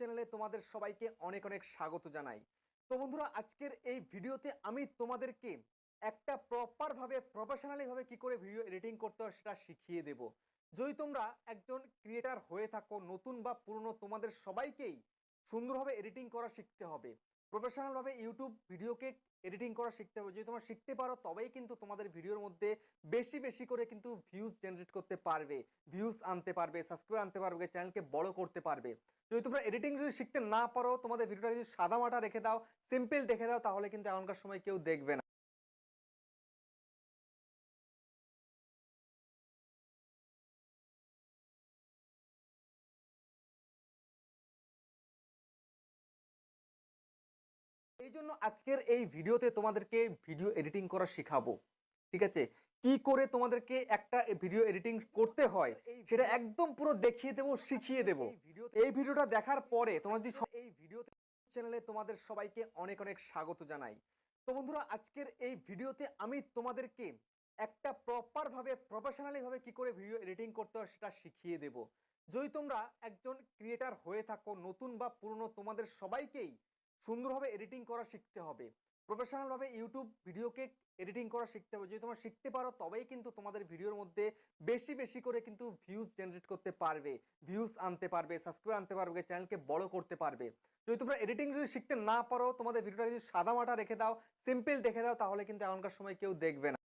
চ্যানেলে তোমাদের সবাইকে অনেক অনেক স্বাগত জানাই। তো বন্ধুরা, আজকের এই ভিডিওতে আমি তোমাদেরকে একটা প্রপারভাবে প্রফেশনালি কি করে ভিডিও এডিটিং করতে হয় সেটা শিখিয়ে দেব। যদি তোমরা একজন ক্রিয়েটার হয়ে থাকো, নতুন বা পুরনো, তোমাদের সবাইকেই সুন্দরভাবে এডিটিং করা শিখতে হবে। প্রফেশনালভাবে ইউটিউব ভিডিওকে এডিটিং করা শিখতে হবে। যদি তোমরা শিখতে পারো তবেই কিন্তু তোমাদের ভিডিওর মধ্যে বেশি বেশি করে কিন্তু ভিউজ জেনারেট করতে পারবে, ভিউজ আনতে পারবে, সাবস্ক্রাইব আনতে পারবে, চ্যানেলকে বড় করতে পারবে। যদি তোমরা এডিটিং যদি শিখতে না পারো, তোমাদের ভিডিওটা যদি সাদা মাটা রেখে দাও, সিম্পল রেখে দাও, তাহলে কিন্তু এখনকার সময় কেউ দেখবে না। এই জন্য আজকের এই ভিডিওতে তোমাদেরকে ভিডিও এডিটিং করা শেখাবো। ঠিক আছে, কি করে তোমাদেরকে একটা ভিডিও এডিটিং করতে হয় সেটা একদম পুরো দেখিয়ে দেবো, শিখিয়ে দেবো। এই ভিডিওটা দেখার পরে তোমরা যদি এই ভিডিওতে চ্যানেলে তোমাদের সবাইকে অনেক অনেক স্বাগত জানাই। তো বন্ধুরা, আজকের এই ভিডিওতে আমি তোমাদেরকে একটা প্রপারভাবে প্রফেশনালি কি করে ভিডিও এডিটিং করতে হয় সেটা শিখিয়ে দেব। যদি তোমরা একজন ক্রিয়েটার হয়ে থাকো, নতুন বা পুরনো, তোমাদের সবাইকেই সুন্দরভাবে এডিটিং করা শিখতে হবে। প্রফেশনালভাবে ইউটিউব ভিডিওকে এডিটিং করা শিখতে হবে। যদি তোমরা শিখতে পারো তবেই কিন্তু তোমাদের ভিডিওর মধ্যে বেশি বেশি করে কিন্তু ভিউজ জেনারেট করতে পারবে, ভিউজ আনতে পারবে, সাবস্ক্রাইব আনতে পারবে, চ্যানেলকে বড় করতে পারবে। যদি তোমরা এডিটিং যদি শিখতে না পারো, তোমাদের ভিডিওটা যদি সাদা মাটা রেখে দাও, সিম্পল রেখে দাও, তাহলে কিন্তু এখনকার সময় কেউ দেখবে না।